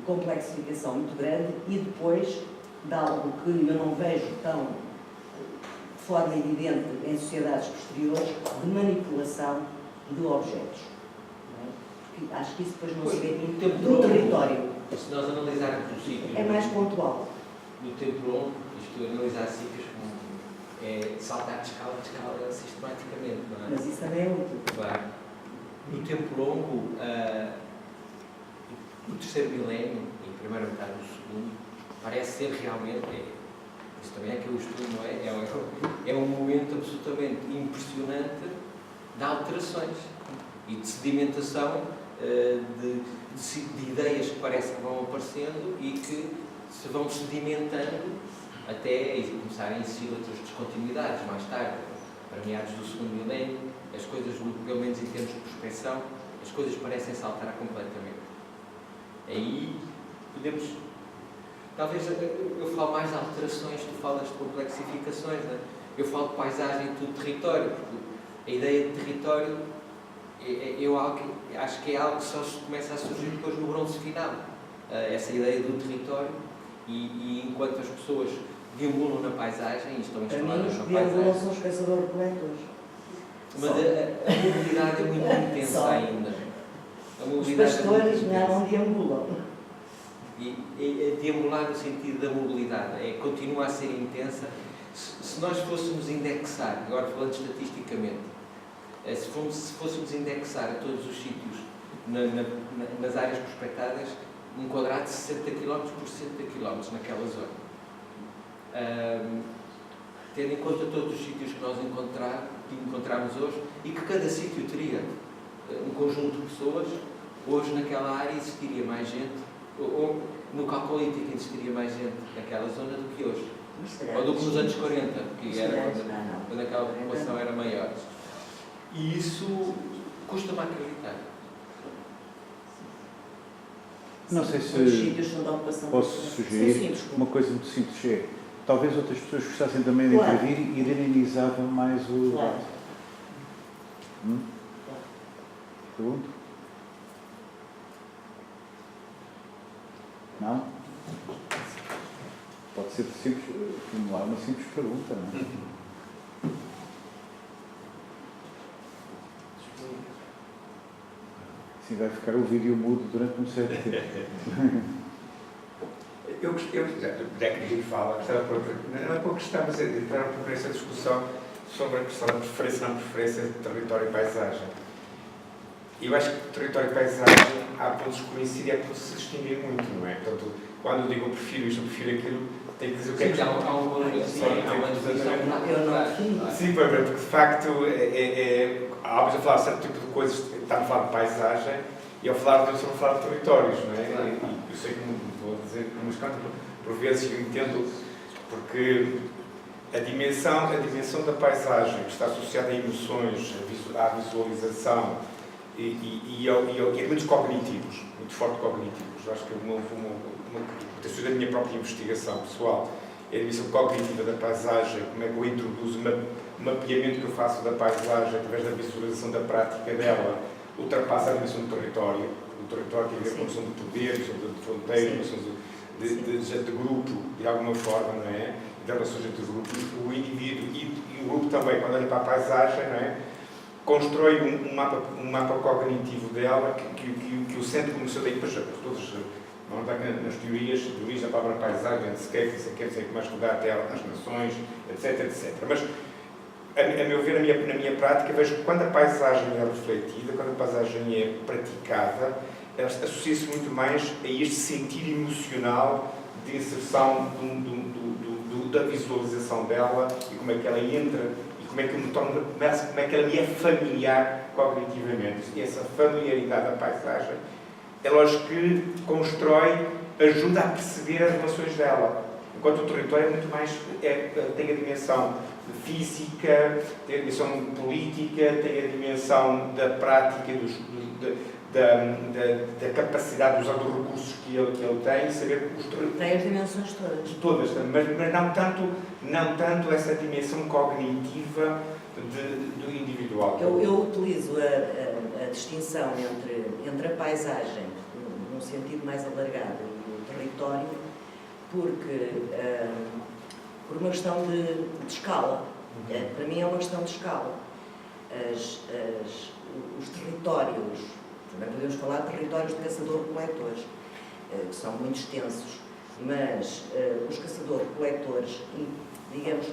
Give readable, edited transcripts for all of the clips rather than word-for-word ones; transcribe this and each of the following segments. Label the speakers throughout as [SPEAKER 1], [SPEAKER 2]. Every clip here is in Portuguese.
[SPEAKER 1] complexificação muito grande e depois de algo que eu não vejo tão de forma evidente em sociedades posteriores, de manipulação de objetos. Não é? Porque acho que isso depois não se vê no território.
[SPEAKER 2] Se nós analisarmos o sítio...
[SPEAKER 1] É mais pontual.
[SPEAKER 2] No tempo longo, isto analisar sítios é saltar de escala sistematicamente, não é?
[SPEAKER 1] Mas isso também é útil.
[SPEAKER 2] Claro. No tempo longo, o terceiro milénio e a primeira metade do segundo parece ser realmente, isso também é que eu estudo, não é? É um momento absolutamente impressionante de alterações e de sedimentação de ideias que parece que vão aparecendo e que se vão sedimentando até começarem a existir outras descontinuidades mais tarde, para meados do segundo milénio, as coisas, pelo menos em termos de prospecção, as coisas parecem saltar completamente. Aí podemos, talvez eu falo mais de alterações, tu falas de complexificações, né? Eu falo de paisagem e de território, porque a ideia de território eu acho que é algo que só começa a surgir depois no bronze final. Essa ideia do território e enquanto as pessoas deambulam na paisagem e estão instaladas na paisagem.
[SPEAKER 1] Deambulam são os caçadores-coletores.
[SPEAKER 2] Mas a mobilidade é muito intensa ainda.
[SPEAKER 1] Os pastores não deambulam.
[SPEAKER 2] E deambular no sentido da mobilidade continua a ser intensa. Se nós fôssemos indexar, agora falando estatisticamente, se fôssemos indexar a todos os sítios nas áreas prospectadas, um quadrado de 60 km por 60 km naquela zona. Tendo em conta todos os sítios que nós encontramos hoje e que cada sítio teria um conjunto de pessoas, hoje naquela área existiria mais gente, ou no Calcolítico existiria mais gente naquela zona do que hoje. Ou do que nos anos 40, que era quando aquela população era maior. E isso custa-me acreditar.
[SPEAKER 3] Não sei se posso sugerir uma coisa muito simples. Talvez outras pessoas gostassem também de intervir e dinamizavam mais o debate. Pergunto? Não? Pode ser simples, formular uma simples pergunta, não é? Assim vai ficar o vídeo mudo durante um certo tempo.
[SPEAKER 4] Eu já que a gente fala, não é por questão, mas entrar por essa discussão sobre a questão da preferência ou não preferência de território e paisagem. Eu acho que território e paisagem há pontos que coincidem, é porque se distinguem muito, não é? Portanto, quando eu digo eu prefiro isto, eu prefiro aquilo, tem que dizer o que é que...
[SPEAKER 2] Há uma distinção.
[SPEAKER 4] Sim, porque de facto, vamos a falar de certo tipo de coisas, estamos a falar de paisagem, e ao falar de estou a falar de territórios, não é?
[SPEAKER 2] Claro.
[SPEAKER 4] Eu sei que não vou dizer, mas por vezes eu entendo, porque a dimensão da paisagem, que está associada a emoções, à visualização e a elementos cognitivos, muito forte cognitivos. Acho que da minha própria investigação pessoal, é a dimensão cognitiva da paisagem, como é que eu introduzo o mapeamento que eu faço da paisagem através da visualização da prática dela, ultrapassa a dimensão do território. O território tem a ver com a noção de poder, de fronteira, noção de grupo, de alguma forma, não é? De relações entre o grupo, o indivíduo e o grupo também, quando olha para a paisagem, não é? Constrói um mapa cognitivo dela que o centro começou daí para todos. Não está nas teorias da palavra paisagem, landscape, não sei como mais que dá até às nações, etc. Mas, a meu ver, na minha prática, vejo que quando a paisagem é refletida, quando a paisagem é praticada, ela associa-se muito mais a este sentir emocional de inserção da visualização dela e como é que ela entra e como é que como é que ela me é familiar cognitivamente. E essa familiaridade da paisagem é lógico que constrói, ajuda a perceber as relações dela. Enquanto o território é muito mais, tem a dimensão física, tem a dimensão política, tem a dimensão da prática, da capacidade de usar os recursos que ele tem, saber os territórios.
[SPEAKER 1] Tem as dimensões todas.
[SPEAKER 4] Mas não tanto essa dimensão cognitiva do individual.
[SPEAKER 1] Eu utilizo a distinção entre a paisagem, num sentido mais alargado, território, porque, por uma questão de escala. Para mim é uma questão de escala. Os territórios, também podemos falar de territórios de caçador-coletores, que são muito extensos, mas os caçadores-coletores, digamos,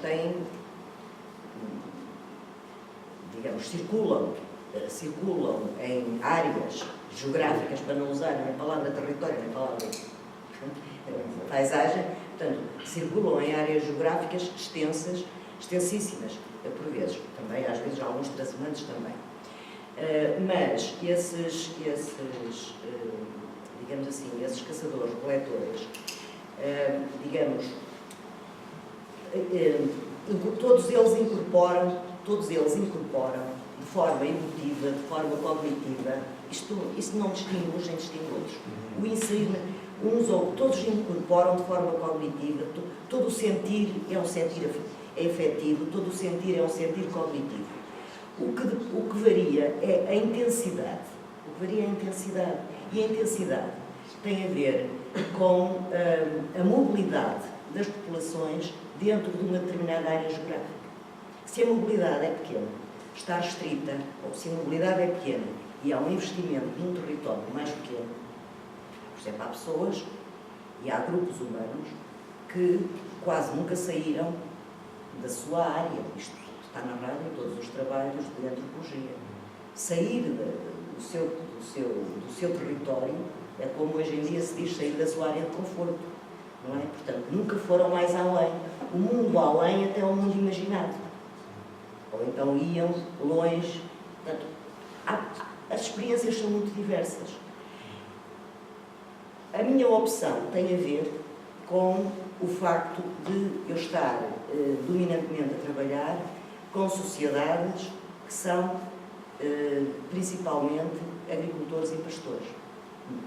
[SPEAKER 1] circulam em áreas geográficas, para não usar nem a palavra território, nem a palavra paisagem, portanto, circulam em áreas geográficas extensíssimas, por vezes, também, às vezes, alguns transeuntes também. Mas digamos assim, esses caçadores-coletores, digamos, todos eles incorporam de forma emotiva, de forma cognitiva, isto não distingue uns nem distingue outros. O inserir, todos incorporam de forma cognitiva, todo o sentir é um sentir afetivo, todo o sentir é um sentir cognitivo. O que varia é a intensidade. E a intensidade tem a ver com a mobilidade das populações dentro de uma determinada área geográfica. Se a mobilidade é pequena, está restrita, ou se a mobilidade é pequena e há um investimento num território mais pequeno, por exemplo, há pessoas e há grupos humanos que quase nunca saíram da sua área. Isto está narrado em todos os trabalhos de antropologia. Sair do seu território é como hoje em dia se diz sair da sua área de conforto, não é? Portanto, nunca foram mais além. O mundo além até o mundo imaginado. Ou então iam longe. Portanto, as experiências são muito diversas. A minha opção tem a ver com o facto de eu estar dominantemente a trabalhar com sociedades que são principalmente agricultores e pastores.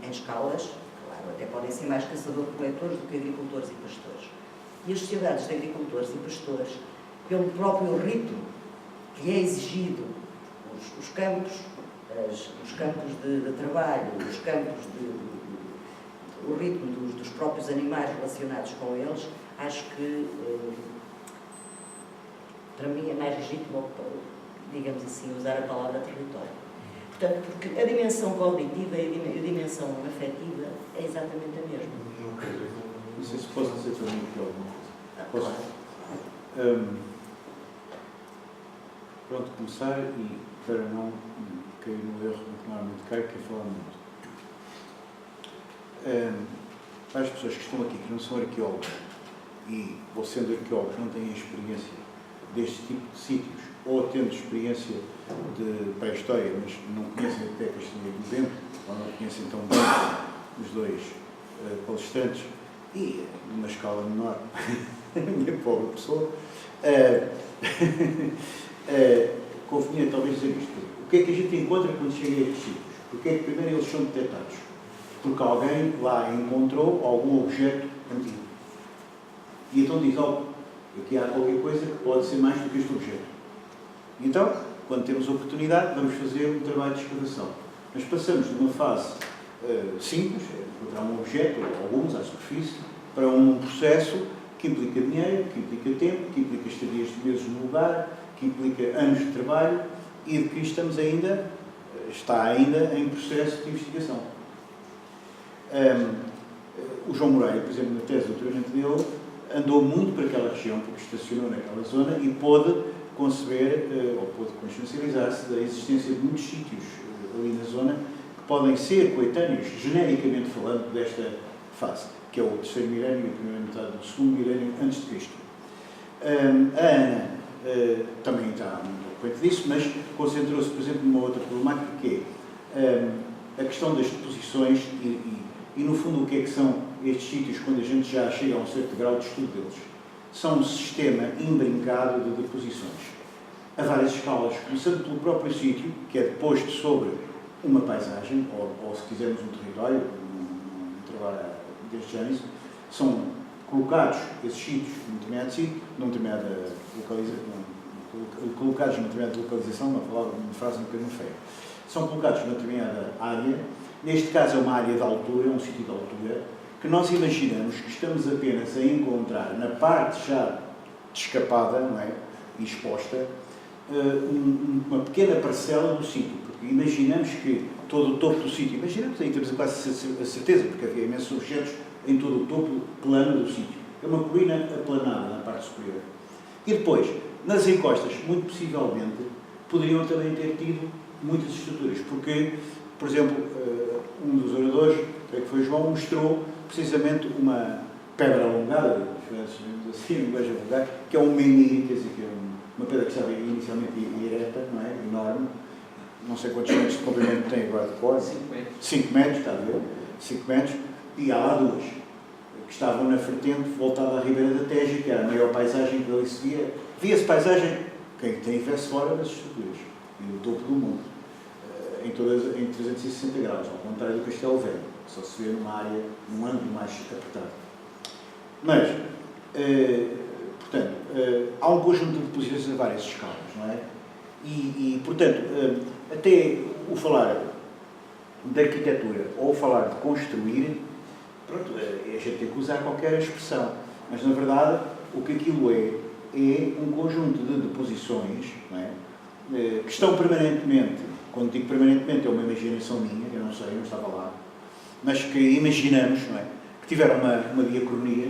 [SPEAKER 1] Em escalas, claro, até podem ser mais caçador-coletores do que agricultores e pastores. E as sociedades de agricultores e pastores, pelo próprio ritmo que é exigido, os campos de trabalho, o ritmo dos próprios animais relacionados com eles, acho que, para mim, é mais legítimo, digamos assim, usar a palavra território. Portanto, porque a dimensão cognitiva e a dimensão afetiva é exatamente a mesma.
[SPEAKER 3] Não sei se posso dizer também aqui alguma coisa.
[SPEAKER 1] Claro.
[SPEAKER 3] Pronto, começar e para não cair no erro que normalmente cai, que é falar muito. Para as pessoas que estão aqui, que não são arqueólogos e, ou sendo arqueólogos, não têm experiência deste tipo de sítios, ou tendo experiência de pré-história, mas não conhecem até Castilho de Novembro, ou não conhecem tão bem os dois palestrantes, e numa escala menor, a minha pobre pessoa, convinha talvez dizer isto. O que é que a gente encontra quando chega a estes sítios? Porque é que primeiro eles são detectados? Porque alguém lá encontrou algum objeto antigo. E então diz, aqui há qualquer coisa que pode ser mais do que este objeto. E então, quando temos a oportunidade, vamos fazer um trabalho de escavação. Mas passamos de uma fase simples, encontrar um objeto, ou alguns à superfície, para um processo que implica dinheiro, que implica tempo, que implica estadias de meses no lugar, que implica anos de trabalho e de que está ainda em processo de investigação. O João Moreira, por exemplo, na tese do doutoramento dele, andou muito para aquela região, porque estacionou naquela zona e pôde conceber, ou pôde consciencializar-se da existência de muitos sítios ali na zona que podem ser coetâneos, genericamente falando, desta fase, que é o terceiro milénio e a primeira metade do segundo milénio antes de Cristo. A Ana também está muito eloquente disso, mas concentrou-se, por exemplo, numa outra problemática que é a questão das deposições e, no fundo, o que é que são estes sítios quando a gente já chega a um certo grau de estudo deles. São um sistema imbrincado de deposições, a várias escalas, começando pelo próprio sítio, que é deposto sobre uma paisagem, ou se quisermos um território, um trabalho deste género, são colocados esses sítios num determinado sítio, numa determinada colocados numa determinada localização, uma frase um bocadinho feia, são colocados numa determinada área, neste caso é uma área de altura, é um sítio de altura, que nós imaginamos que estamos apenas a encontrar na parte já descapada, não é? E exposta, uma pequena parcela do sítio, porque imaginamos que todo o topo do sítio, imaginamos, aí temos quase a certeza, porque havia imensos objetos em todo o topo plano do sítio. É uma colina aplanada na parte superior. E depois, nas encostas, muito possivelmente, poderiam também ter tido muitas estruturas, porque, por exemplo, um dos oradores, creio que foi João, mostrou precisamente uma pedra alongada, assim, um gajo alongado, que é um menir, quer dizer, que é uma pedra que estava inicialmente ereta, não é? Enorme, não sei quantos metros de comprimento tem agora de cor.
[SPEAKER 2] 5 metros.
[SPEAKER 3] 5 metros, está a ver? 5 metros, e há lá duas, que estavam na vertente voltada à Ribeira da Teja, que era a maior paisagem que ali se via. Via-se paisagem, quem tem vê-se fora das estruturas, e do topo do mundo, em 360 graus, ao contrário do Castelo Velho, que só se vê numa área, num ângulo mais apertado. Mas, portanto, há um conjunto de posições a várias escalas, não é? E portanto, até o falar de arquitetura ou falar de construir, pronto, a gente tem que usar qualquer expressão, mas na verdade o que aquilo é um conjunto de posições, não é? Que estão permanentemente, quando digo permanentemente é uma imaginação minha, eu não sei, eu não estava lá, mas que imaginamos, não é? Que tiveram uma diacronia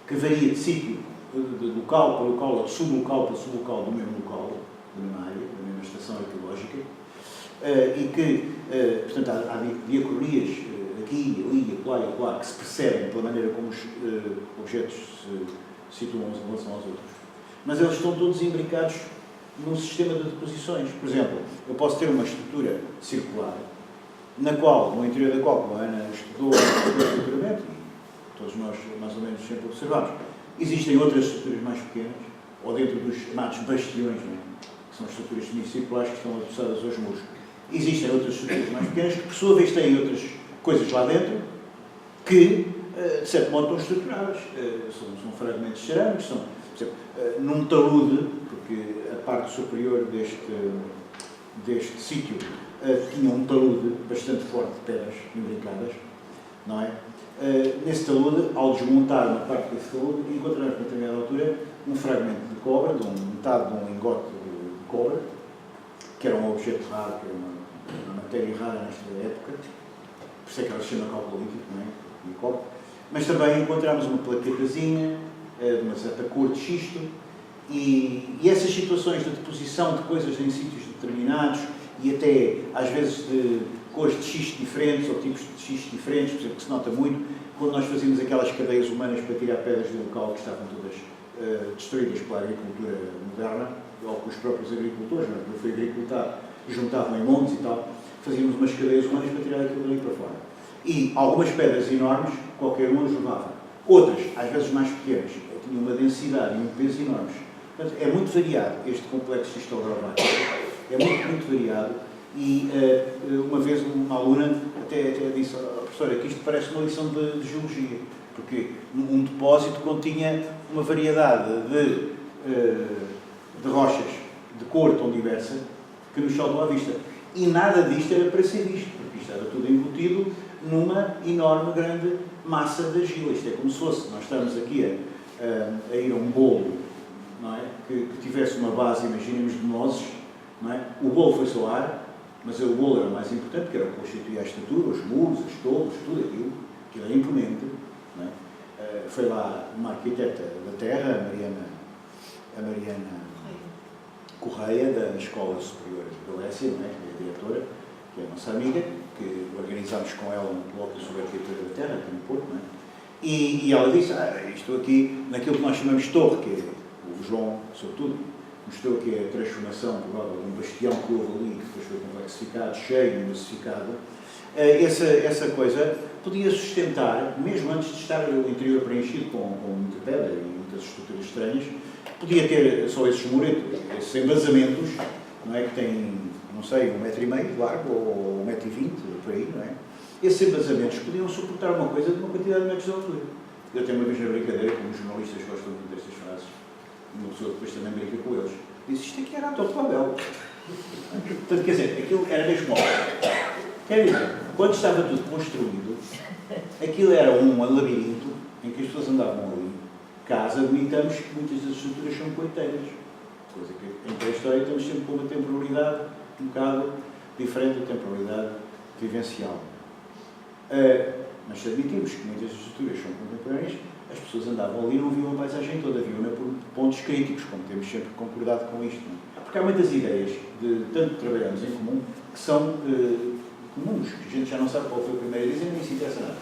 [SPEAKER 3] que varia de sítio, de local para local, ou de sublocal para sublocal do mesmo local, da mesma área, da mesma estação arqueológica, e que, portanto, há diacronias aqui, ali, acolá, que se percebem pela maneira como os objetos se situam uns em relação aos outros. Mas eles estão todos imbricados num sistema de deposições. Por exemplo, eu posso ter uma estrutura circular, na qual, no interior da qual, como a Ana estudou futuramente, e todos nós mais ou menos sempre observamos, existem outras estruturas mais pequenas, ou dentro dos chamados bastiões, não é? Que são estruturas semicirculares que estão adoçadas aos muros. Existem outras estruturas mais pequenas que, por sua vez, têm outras coisas lá dentro que, de certo modo, estão estruturadas. São fragmentos cerâmicos, são, por exemplo, num talude, porque a parte superior deste sítio tinha um talude bastante forte de pedras imbricadas, não é? Nesse talude, ao desmontar uma parte desse talude, encontramos, a determinada altura, um fragmento de cobre, metade de um lingote de cobre, que era um objeto raro, que era uma matéria rara nesta época, por isso é que ela se chama calcolítico, não é? E cobre. Mas também encontramos uma plaquetazinha, de uma certa cor de xisto, e essas situações de deposição de coisas em sítios determinados, e até, às vezes, de cores de xisto diferentes, ou tipos de xisto diferentes, por exemplo, que se nota muito, quando nós fazíamos aquelas cadeias humanas para tirar pedras do local que estavam todas destruídas pela agricultura moderna, ou com os próprios agricultores, não é? Quando foi agricultar, juntavam em montes e tal, fazíamos umas cadeias humanas para tirar aquilo dali para fora. E algumas pedras enormes, qualquer um as levava. Outras, às vezes mais pequenas, tinham uma densidade e um peso enormes. Portanto, é muito variado este complexo xistogravático. É muito variado. E uma vez uma aluna até disse, professora, que isto parece uma lição de geologia, porque um depósito continha uma variedade de rochas de cor tão diversa que nos saltam à vista. E nada disto era para ser visto, porque isto era tudo embutido numa enorme, grande massa de argila. Isto é como se fosse, nós estamos aqui a ir a um bolo, não é? Que tivesse uma base, imaginemos, de nozes, não é? O bolo foi só ar, mas o bolo era o mais importante, que era o que constituía a estatura, os muros, as torres, tudo aquilo era imponente, não é? Foi lá uma arquiteta da terra, a Mariana Correia, da Escola Superior de Galécia, não é? Que é a diretora, que é a nossa amiga, que organizámos com ela um colóquio sobre a arquitetura da terra, aqui no Porto, não é? E ela disse, estou aqui naquilo que nós chamamos de torre, que é, o João, sobretudo, mostrou que é a transformação provável de um bastião que houve ali, que depois foi complexificado, cheio e massificado. Essa coisa podia sustentar, mesmo antes de estar o interior preenchido com muita pedra e muitas estruturas estranhas, podia ter só esses muretos, esses embasamentos, não é, que têm, não sei, 1,5 metro de largo ou 1,20 metro, por aí, não é? Esses embasamentos podiam suportar uma coisa de uma quantidade de metros de altura. Eu tenho uma vez na brincadeira, como os jornalistas gostam muito destas frases, uma pessoa depois também brinca com eles, disse, isto aqui era a Torre de Babel. Portanto, quer dizer, aquilo era mesmo óbvio. Quer dizer, quando estava tudo construído, aquilo era um labirinto em que as pessoas andavam ali. Caso admitamos que muitas das estruturas são coiteiras. Coisa que em pré-história estamos sempre com uma temporalidade um bocado diferente da temporalidade vivencial. Mas se admitimos que muitas das estruturas são contemporâneas, as pessoas andavam ali e não viam a paisagem toda, viam-na por pontos críticos, como temos sempre concordado com isto. Não? Porque há muitas ideias, de tanto trabalhamos em comum, que são comuns, que a gente já não sabe qual foi a primeira vez e nem se interessa nada.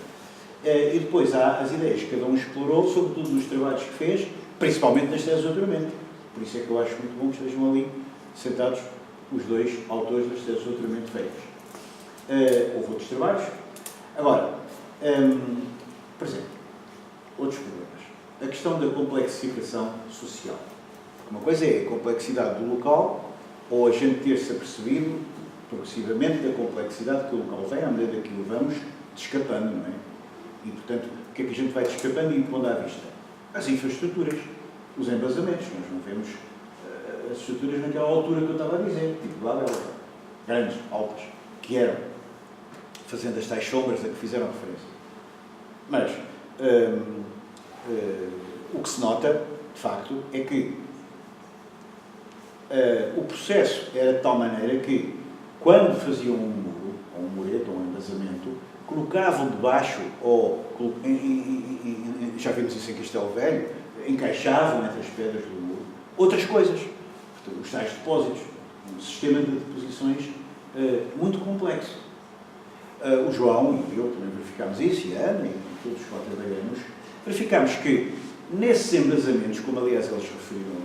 [SPEAKER 3] E depois há as ideias que cada um explorou, sobretudo nos trabalhos que fez, principalmente nas teses de doutoramento. Por isso é que eu acho muito bom que estejam ali sentados os dois autores das teses de doutoramento feitas. Houve outros trabalhos. Agora, por exemplo, outros problemas. A questão da complexificação social. Uma coisa é a complexidade do local, ou a gente ter-se apercebido progressivamente da complexidade que o local tem, à medida que o vamos descapando, não é? E, portanto, o que é que a gente vai descapando e pondo à vista? As infraestruturas, os embasamentos. Nós não vemos as estruturas naquela altura que eu estava a dizer, tipo lá delas, grandes, altas, que eram, fazendo as tais sombras a que fizeram referência. Mas o que se nota, de facto, é que o processo era de tal maneira que, quando faziam um muro, ou um mureto, ou um embasamento, colocavam debaixo, ou já vimos isso em Castelo Velho, encaixavam entre as pedras do muro outras coisas. Portanto, os tais depósitos, um sistema de deposições muito complexo. O João e eu também verificámos isso, e a Ana, e todos que lá trabalhamos, verificámos que nesses embasamentos, como aliás eles referiram,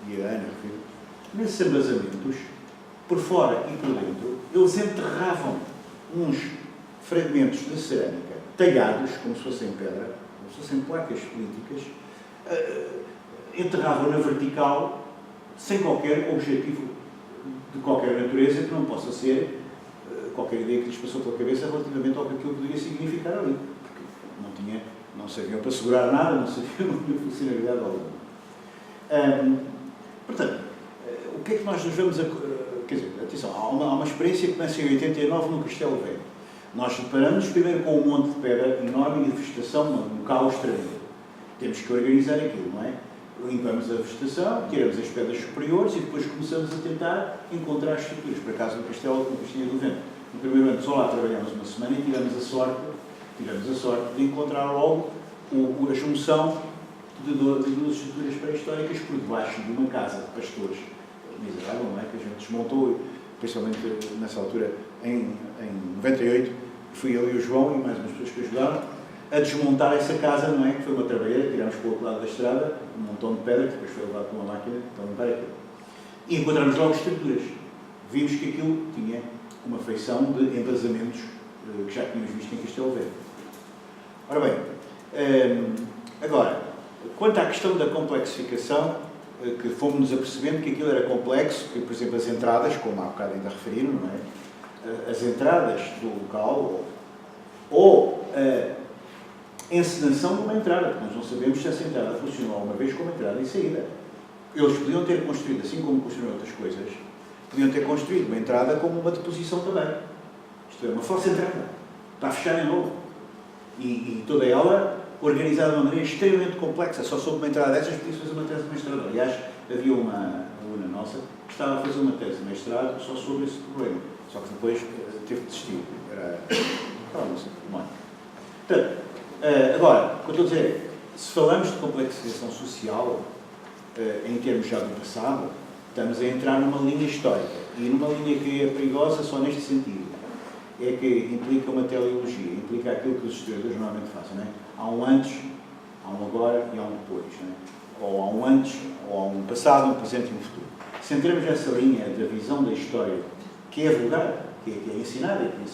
[SPEAKER 3] e a Ana referiu, nesses embasamentos, por fora e por dentro, eles enterravam uns fragmentos de cerâmica talhados, como se fossem pedra, como se fossem placas políticas, enterravam na vertical, sem qualquer objetivo de qualquer natureza que não possa ser qualquer ideia que lhes passou pela cabeça relativamente ao que aquilo poderia significar ali. Porque não sabiam para segurar nada, não sabiam a funcionalidade alguma. Portanto, o que é que nós nos vamos a... Quer dizer, atenção, há uma experiência que começa em 89 no Castelo Velho. Nós deparamos primeiro com um monte de pedra enorme e de vegetação, um caos tremendo. Temos que organizar aquilo, não é? Limpamos a vegetação, tiramos as pedras superiores e depois começamos a tentar encontrar as estruturas. Por acaso, no Castelo, no Castilho do Vento, no primeiro ano só lá trabalhamos uma semana e tivemos a sorte de encontrar logo a junção de duas estruturas pré-históricas por debaixo de uma casa de pastores miserável, não é? Que a gente desmontou, principalmente nessa altura, em 98, fui eu e o João e mais umas pessoas que ajudaram a desmontar essa casa, não é? Que foi uma trabalheira, tirámos para o outro lado da estrada, um montão de pedra, que depois foi levado para uma máquina para limpar aquilo. E encontramos logo estruturas. Vimos que aquilo tinha uma feição de embasamentos que já tínhamos visto em Castelo Velho. Ora bem, agora, quanto à questão da complexificação, que fomos-nos apercebendo que aquilo era complexo, que, por exemplo, as entradas, como há bocado ainda referiram, não é? As entradas do local, ou a encenação de uma entrada, porque nós não sabemos se essa entrada funcionou alguma vez como entrada e saída. Eles podiam ter construído, assim como construíram outras coisas, podiam ter construído uma entrada como uma deposição também. Isto é, uma falsa entrada, para fechar em novo. E toda ela organizada de uma maneira extremamente complexa. Só sob uma entrada dessas podia fazer uma tese de mestrado. Aliás, havia uma aluna nossa que estava a fazer uma tese de mestrado só sobre esse problema. Só que depois teve de desistir. Era não sei, portanto, agora, o que eu estou a dizer é, se falamos de complexificação social, em termos já do passado, estamos a entrar numa linha histórica. E numa linha que é perigosa só neste sentido. É que implica uma teleologia, implica aquilo que os historiadores normalmente fazem, não é? Há um antes, há um agora e há um depois, não é? Ou há um antes, ou há um passado, um presente e um futuro. Se entramos nessa linha da visão da história, que é vulgar, que é ensinada, que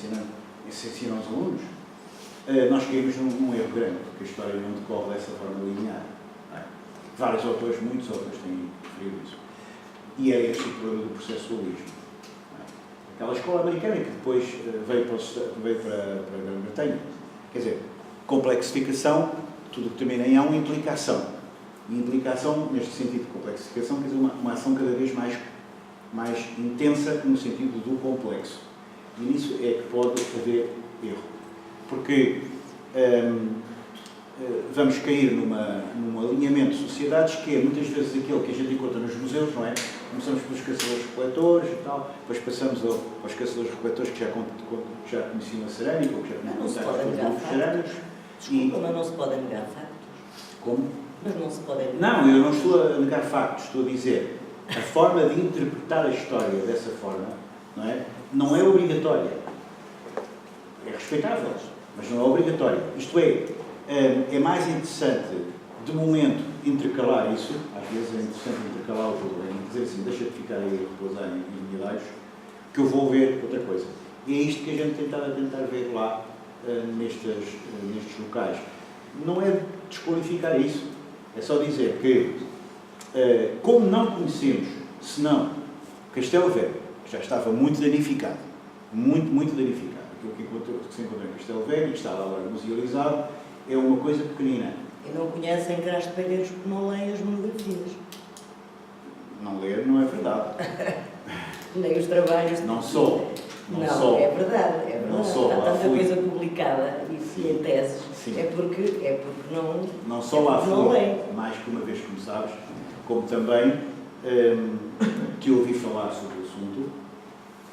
[SPEAKER 3] se ensina aos alunos, nós caímos num erro grande, porque a história não decorre dessa forma linear. É? Vários autores, muitos autores têm referido isso. E é este o problema do processualismo. Aquela escola americana que depois veio para a Grã-Bretanha. Quer dizer, complexificação, tudo que termina em uma implicação. E implicação, neste sentido de complexificação, quer dizer, uma ação cada vez mais intensa no sentido do complexo. E nisso é que pode haver erro. Porque vamos cair num alinhamento de sociedades que é muitas vezes aquele que a gente encontra nos museus, não é? Começamos pelos caçadores-recoletores e tal, depois passamos aos caçadores-recoletores que já conheciam a cerâmica, ou que já
[SPEAKER 1] Não se
[SPEAKER 3] conheciam
[SPEAKER 1] podem
[SPEAKER 3] os
[SPEAKER 1] negar
[SPEAKER 3] produtos cerâmicos.
[SPEAKER 1] Desculpa, mas não se podem negar factos.
[SPEAKER 3] Como?
[SPEAKER 1] Mas não se podem negar.
[SPEAKER 3] Não, eu não estou a negar factos, estou a dizer a forma de interpretar a história dessa forma, não é obrigatória. É respeitável, mas não é obrigatória. Isto é mais interessante, de momento, intercalar isso. Às vezes é interessante intercalar o problema, dizer assim, deixa de ficar aí a repousar em unidades, que eu vou ver outra coisa. E é isto que a gente tentar ver lá nestes locais. Não é desqualificar isso, é só dizer que, como não conhecemos, senão Castelo Velho, que já estava muito danificado, muito danificado, aquilo que se encontrou em Castelo Velho e que está lá agora musealizado, é uma coisa pequenina.
[SPEAKER 1] E não conhecem Crasto-Palheiros porque não leem as monografias.
[SPEAKER 3] Não ler não é verdade.
[SPEAKER 1] Nem os trabalhos.
[SPEAKER 3] Não sou.
[SPEAKER 1] É verdade.
[SPEAKER 3] Não sou.
[SPEAKER 1] Há
[SPEAKER 3] Lá
[SPEAKER 1] tanta
[SPEAKER 3] fui.
[SPEAKER 1] coisa publicada e em teses.
[SPEAKER 3] Sim.
[SPEAKER 1] É porque não.
[SPEAKER 3] Não só lá
[SPEAKER 1] não
[SPEAKER 3] fui,
[SPEAKER 1] leem.
[SPEAKER 3] mais que uma vez, como sabes, como também que ouvi falar sobre o assunto.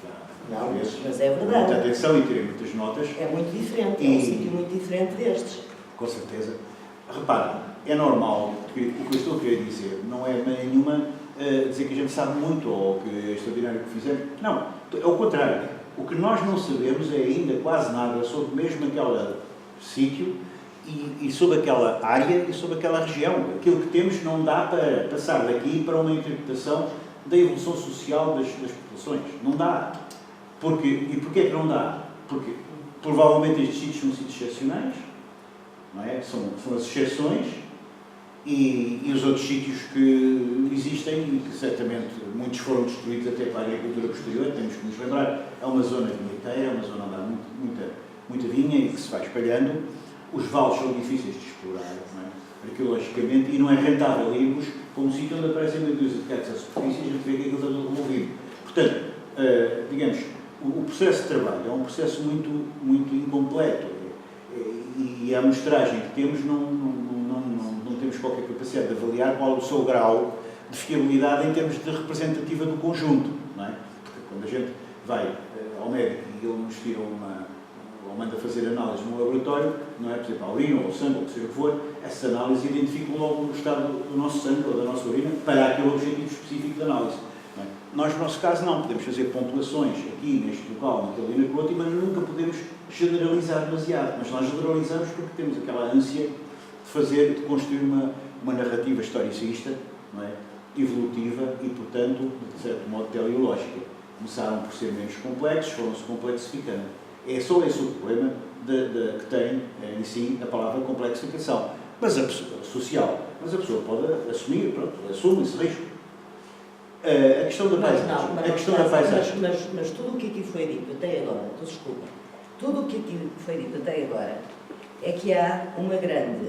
[SPEAKER 3] Já,
[SPEAKER 1] Não,
[SPEAKER 3] vezes,
[SPEAKER 1] mas é
[SPEAKER 3] com muita
[SPEAKER 1] verdade.
[SPEAKER 3] atenção e tirei muitas notas.
[SPEAKER 1] É muito diferente. É um sítio muito diferente destes.
[SPEAKER 3] Com certeza. Repara, é normal, que o que eu estou a querer dizer não é nenhuma dizer que a gente sabe muito ou que é extraordinário o que fizemos. Não, é o contrário. O que nós não sabemos é ainda quase nada sobre mesmo aquele sítio e sobre aquela área e sobre aquela região. Aquilo que temos não dá para passar daqui para uma interpretação da evolução social das populações. Não dá. E porquê que não dá? Porque provavelmente estes sítios são sítios excepcionais, não é? São as exceções e os outros sítios que existem e que certamente muitos foram destruídos até para a agricultura posterior, temos que nos lembrar, é uma zona vinheteira, é uma zona onde há muita vinha e que se vai espalhando. Os vales são difíceis de explorar, não é? Arqueologicamente, e não é rentável irmos para um sítio onde aparecem meia dúzia de cat's à superfície e a gente vê que aquilo está tudo removido. Portanto, digamos, o processo de trabalho é um processo muito incompleto e a amostragem que temos não temos qualquer capacidade de avaliar qual é o seu grau de fiabilidade em termos de representativa do conjunto, não é? Porque quando a gente vai ao médico e ele nos tira ou manda fazer análise num laboratório, não é? Por exemplo, a urina ou o sangue, ou o que seja o que for, essas análises identificam logo o estado do nosso sangue ou da nossa urina para aquele objetivo específico de análise. Não é? Nós, no nosso caso, não. Podemos fazer pontuações aqui, neste local, naquele e naquele outro, mas nunca podemos generalizar demasiado. Mas nós generalizamos porque temos aquela ânsia de construir uma narrativa historicista, não é? Evolutiva e, portanto, de certo modo, teleológica. Começaram por ser menos complexos, foram-se complexificando. É só esse o problema que tem em si a palavra complexificação. Mas a social. Mas a pessoa pode assumir, pronto, assume esse risco. A questão da paisagem.
[SPEAKER 1] Mas tudo o que aqui foi dito até agora, desculpa, tudo o que aqui foi dito até agora é que há uma grande.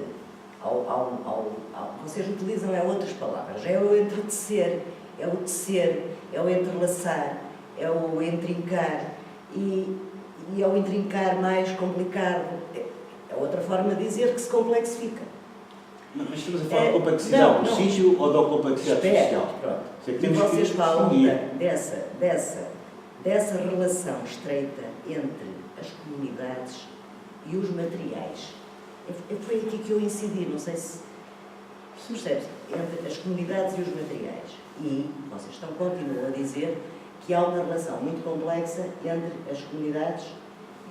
[SPEAKER 1] Vocês utilizam outras palavras. É o entretecer, é o tecer, é o entrelaçar, é o intrincar. E ao intrincar mais complicado, é outra forma de dizer que se complexifica.
[SPEAKER 3] Mas estamos a falar de complexidade do sítio ou da complexidade social?
[SPEAKER 1] Pronto.
[SPEAKER 3] É que
[SPEAKER 1] E vocês falam
[SPEAKER 3] distinguir.
[SPEAKER 1] dessa relação estreita entre as comunidades e os materiais. Foi aqui que eu incidi, não sei se percebes, entre as comunidades e os materiais. E vocês continuam a dizer que há uma relação muito complexa entre as comunidades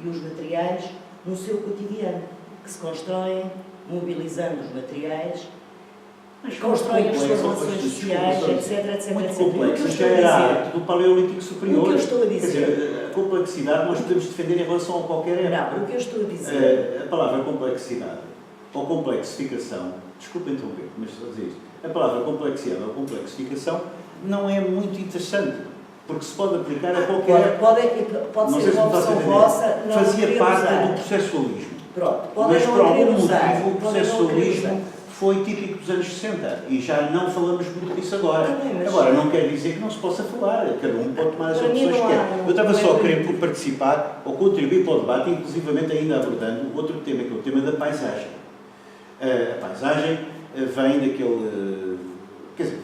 [SPEAKER 1] e os materiais no seu cotidiano, que se constroem mobilizando os materiais, constroem as suas relações sociais, etc.
[SPEAKER 3] Muito complexo. Isto era a arte do Paleolítico Superior.
[SPEAKER 1] O que eu estou a dizer?
[SPEAKER 3] Quer dizer, a complexidade nós podemos defender em relação a qualquer época.
[SPEAKER 1] Não, o que eu estou a dizer...
[SPEAKER 3] A palavra complexidade ou complexificação, desculpa interromper, mas estou a dizer isto, a palavra complexidade ou complexificação não é muito interessante, porque se pode aplicar a qualquer época.
[SPEAKER 1] Pode
[SPEAKER 3] Não
[SPEAKER 1] ser
[SPEAKER 3] sei se
[SPEAKER 1] uma
[SPEAKER 3] me estás a
[SPEAKER 1] opção
[SPEAKER 3] entender.
[SPEAKER 1] vossa, não
[SPEAKER 3] Fazia parte
[SPEAKER 1] usar.
[SPEAKER 3] do processualismo.
[SPEAKER 1] Pronto,
[SPEAKER 3] Mas
[SPEAKER 1] podem
[SPEAKER 3] por
[SPEAKER 1] não querer
[SPEAKER 3] algum
[SPEAKER 1] usar.
[SPEAKER 3] motivo o processualismo foi típico dos anos 60 e já não falamos muito disso agora.
[SPEAKER 1] Também, mas...
[SPEAKER 3] Agora, não quer dizer que não se possa falar, cada um pode tomar as
[SPEAKER 1] Para mim
[SPEAKER 3] opções que
[SPEAKER 1] não há-
[SPEAKER 3] quer. Eu estava só a querer participar ou contribuir para o debate, inclusivamente ainda abordando outro tema, que é o tema da paisagem. A paisagem vem daquele, quer dizer,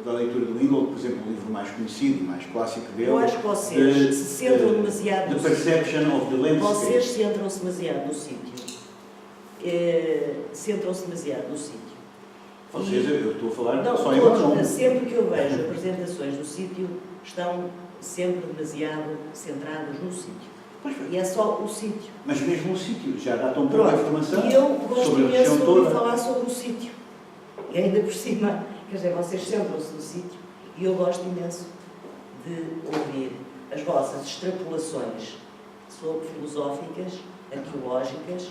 [SPEAKER 3] da leitura do Ingold, por exemplo, o livro mais conhecido e mais clássico dele.
[SPEAKER 1] Eu acho que vocês se centram demasiado
[SPEAKER 3] The
[SPEAKER 1] no
[SPEAKER 3] Perception
[SPEAKER 1] sítio.
[SPEAKER 3] of the Landscape.
[SPEAKER 1] Vocês centram-se demasiado no sítio. Centram-se demasiado no sítio.
[SPEAKER 3] Vocês, eu estou a falar
[SPEAKER 1] Não,
[SPEAKER 3] só em meu
[SPEAKER 1] todos,
[SPEAKER 3] nome.
[SPEAKER 1] sempre que eu vejo apresentações do sítio, estão sempre demasiado centradas no sítio. E é só o sítio.
[SPEAKER 3] Mas mesmo o sítio, já dá tão pouca informação
[SPEAKER 1] E eu gosto
[SPEAKER 3] sobre a
[SPEAKER 1] imenso
[SPEAKER 3] região
[SPEAKER 1] de
[SPEAKER 3] toda.
[SPEAKER 1] ouvir falar sobre o sítio. E ainda por cima, quer dizer, vocês centram-se no sítio e eu gosto imenso de ouvir as vossas extrapolações sobre filosóficas, arqueológicas,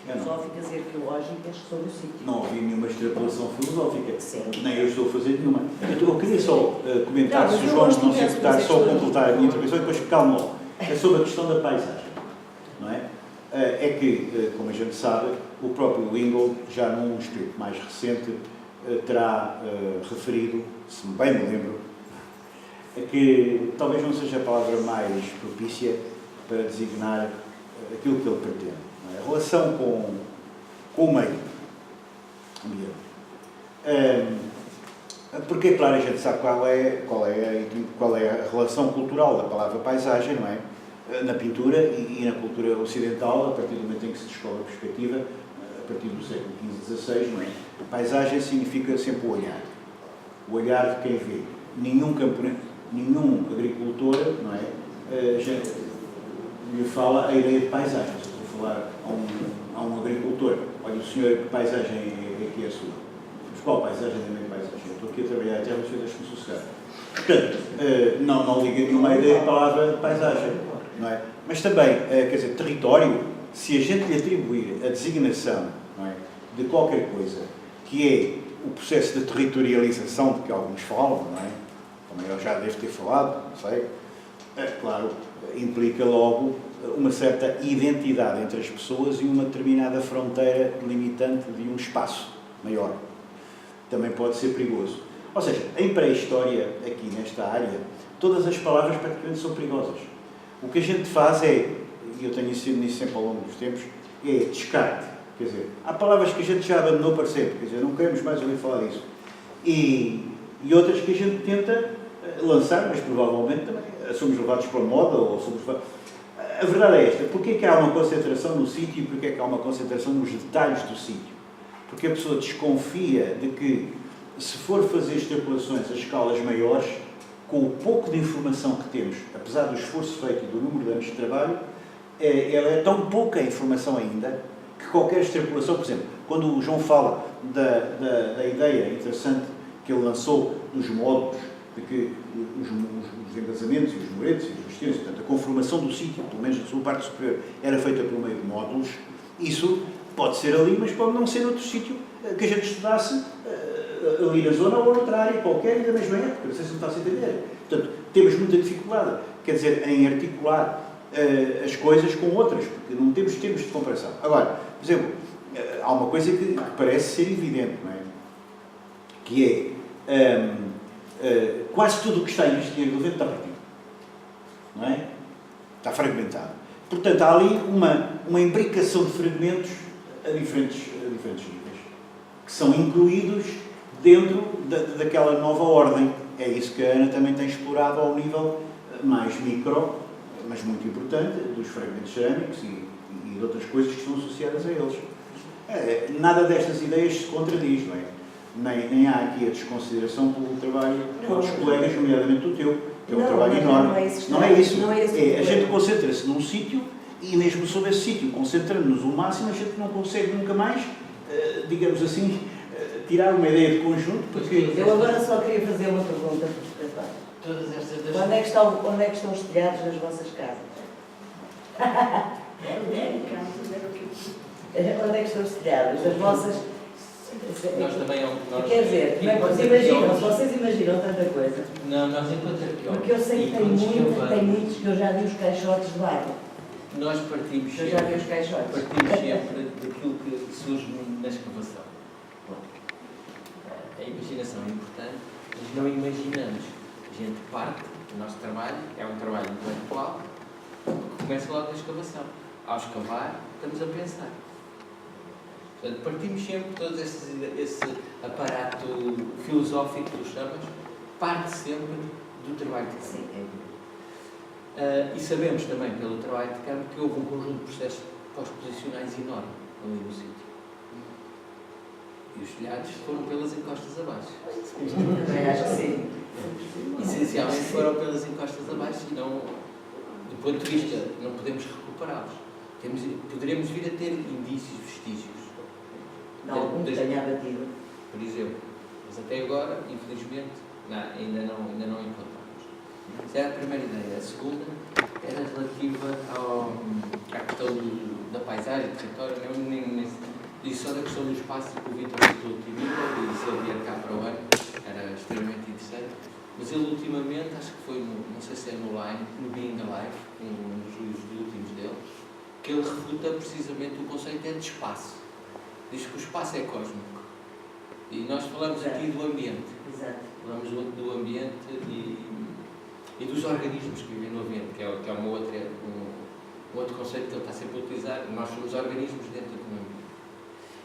[SPEAKER 1] e arqueológicas sobre o sítio.
[SPEAKER 3] Não ouvi nenhuma extrapolação filosófica.
[SPEAKER 1] Sim.
[SPEAKER 3] Nem eu estou a fazer nenhuma. Eu queria só comentar,
[SPEAKER 1] Não,
[SPEAKER 3] se o
[SPEAKER 1] eu
[SPEAKER 3] João
[SPEAKER 1] gosto
[SPEAKER 3] não se
[SPEAKER 1] imenso
[SPEAKER 3] importar,
[SPEAKER 1] das
[SPEAKER 3] só
[SPEAKER 1] questões.
[SPEAKER 3] completar a minha intervenção e depois calma lá. É sobre a questão da paisagem. Não é? É que, como a gente sabe, o próprio Ingold, já num escrito mais recente, terá referido, se bem me lembro, que talvez não seja a palavra mais propícia para designar aquilo que ele pretende. Não é? A relação com o meio ambiente. Porque, é claro, a gente sabe qual é a relação cultural da palavra paisagem, não é? Na pintura e na cultura ocidental, a partir do momento em que se descobre a perspectiva, a partir do século XV, XVI, não é? Paisagem significa sempre o olhar. O olhar de quem vê. Nenhum camponês, nenhum agricultor, não é? Lhe fala a ideia de paisagem. Se eu for falar a um agricultor, olha, o senhor, que paisagem é que é a sua? Mas qual paisagem é a minha paisagem? Eu estou aqui a trabalhar a terra, mas deixe-me sossegar. Portanto, não liga nenhuma ideia de palavra paisagem, não é? Mas também, quer dizer, território, se a gente lhe atribuir a designação, não é, de qualquer coisa, que é o processo de territorialização de que alguns falam, não é? Como eu já devo ter falado, não sei, claro, implica logo uma certa identidade entre as pessoas e uma determinada fronteira limitante de um espaço maior. Também pode ser perigoso. Ou seja, em pré-história, aqui nesta área, todas as palavras praticamente são perigosas. O que a gente faz é, e eu tenho insistido nisso sempre ao longo dos tempos, é descarte. Quer dizer, há palavras que a gente já abandonou para sempre, quer dizer, não queremos mais ouvir falar disso. E outras que a gente tenta lançar, mas provavelmente também somos levados para a moda ou somos... A verdade é esta, porquê é que há uma concentração no sítio e porquê é que há uma concentração nos detalhes do sítio? Porque a pessoa desconfia de que, se for fazer extrapolações a escalas maiores, com o pouco de informação que temos, apesar do esforço feito e do número de anos de trabalho, ela é tão pouca informação ainda que qualquer extrapolação, por exemplo, quando o João fala da ideia interessante que ele lançou dos módulos, de que os embasamentos e os muretos e os bastiones, portanto, a conformação do sítio, pelo menos na sua parte superior, era feita por meio de módulos, isso pode ser ali, mas pode não ser noutro sítio que a gente estudasse ali na zona ou noutra área qualquer e da mesma época, não sei se me está a entender. Portanto, temos muita dificuldade, quer dizer, em articular as coisas com outras, porque não temos termos de comparação. Agora, por exemplo, há uma coisa que parece ser evidente, não é? Que é, quase tudo o que está em engenharia do vento está perdido, não é? Está fragmentado. Portanto, há ali uma imbricação de fragmentos a diferentes níveis, que são incluídos dentro daquela nova ordem. É isso que a Ana também tem explorado ao nível mais micro, mas muito importante, dos fragmentos cerâmicos e de outras coisas que estão associadas a eles. Nada destas ideias se contradiz, não é? Nem há aqui a desconsideração pelo trabalho dos colegas, nomeadamente do teu, que é um trabalho enorme. Não é isso. A gente concentra-se num sítio e mesmo sobre esse sítio, concentrando-nos o máximo, a gente não consegue nunca mais, digamos assim, tirar uma ideia de conjunto, porque...
[SPEAKER 1] Eu agora só queria fazer uma pergunta para
[SPEAKER 5] Todas estas
[SPEAKER 1] onde é que estão os telhados das vossas casas? Onde é que estão os telhados das vossas...
[SPEAKER 2] Nós também...
[SPEAKER 1] Quer dizer, como é que vocês imaginam tanta coisa?
[SPEAKER 2] Não, nós enquanto arqueólogos...
[SPEAKER 1] Porque eu sei que tem muitos que eu já vi os caixotes de barro.
[SPEAKER 2] Nós partimos
[SPEAKER 1] Eu já vi os caixotes.
[SPEAKER 2] sempre daquilo que surge na escavação. A imaginação é importante, mas não imaginamos. A gente parte, o nosso trabalho é um trabalho intelectual, que começa logo na escavação. Ao escavar, estamos a pensar. Portanto, partimos sempre, todo esse aparato filosófico que tu chamas, parte sempre do trabalho de campo. E sabemos também, pelo trabalho de campo, que houve um conjunto de processos pós-posicionais enorme ali no sítio. E os telhados foram pelas encostas abaixo.
[SPEAKER 1] Também acho que sim.
[SPEAKER 2] Essencialmente foram pelas encostas abaixo e não, do ponto de vista, não podemos recuperá-los. Poderemos vir a ter indícios, vestígios.
[SPEAKER 1] De algum que tenha abatido.
[SPEAKER 2] Por exemplo. Mas até agora, infelizmente, ainda não encontramos. Essa é a primeira ideia. A segunda era relativa à questão da paisagem, do território. Disse só da questão do espaço que o Vítor citou aqui, e se ele vier cá para o ano, era extremamente interessante. Mas ele ultimamente, acho que foi, não sei se é no Line, no Being Alive, um dos últimos dele, que ele refuta precisamente o conceito de espaço. Diz que o espaço é cósmico. E nós falamos aqui do ambiente.
[SPEAKER 1] Exato.
[SPEAKER 2] Falamos do ambiente e dos organismos que vivem no ambiente, que é um outro conceito que ele está sempre a utilizar. Nós somos organismos dentro do ambiente.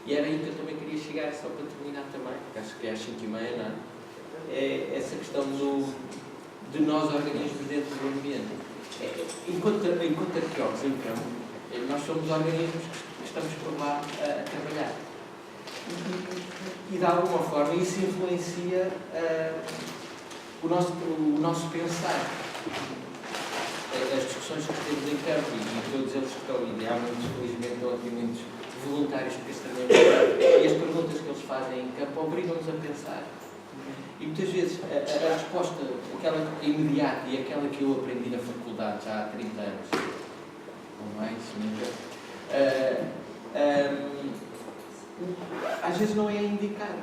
[SPEAKER 2] E era aí que eu também queria chegar, só para terminar também, porque acho que é às 5h30, não é? É essa questão de nós organismos dentro do ambiente. Enquanto arqueólogos em campo, nós somos organismos que estamos por lá a trabalhar. E de alguma forma isso influencia o nosso pensar. As discussões que temos em campo e todos eles que estão, e há muitos, felizmente, ou muitos voluntários que extremamente, e as perguntas que eles fazem em campo obrigam-nos a pensar. E muitas vezes a resposta, aquela imediata e aquela que eu aprendi na faculdade já há 30 anos, ou mais, às vezes não é indicada.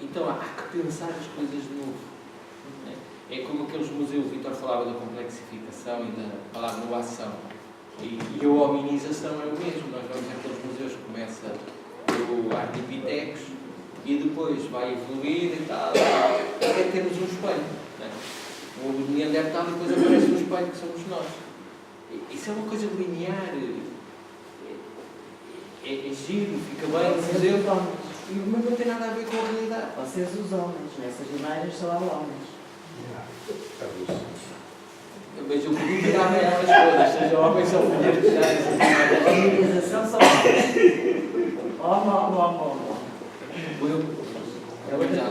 [SPEAKER 2] Então há que pensar as coisas de novo. É como aqueles museus, o Vítor falava da complexificação e da palavra doação. E a hominização é o mesmo. Nós vamos àqueles museus que começa do Artipithecus e depois vai evoluir e tal, até termos um espelho. O Neandertal e depois aparece um espelho que somos nós. Isso é uma coisa linear. É giro, fica bem, mas não tem nada a ver com a realidade.
[SPEAKER 1] Vocês os homens, nessas imagens só há homens.
[SPEAKER 2] Mas eu podia tirar essas coisas, seja homens ou mulheres, tirar essas imagens.
[SPEAKER 1] A hominização só homens. Homo. É outra coisa.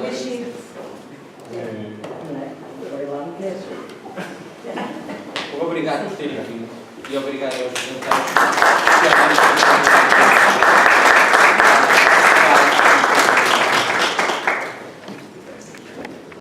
[SPEAKER 1] Não é? Foi lá no queixo.
[SPEAKER 2] Obrigado por terem vindo e obrigado aos representantes.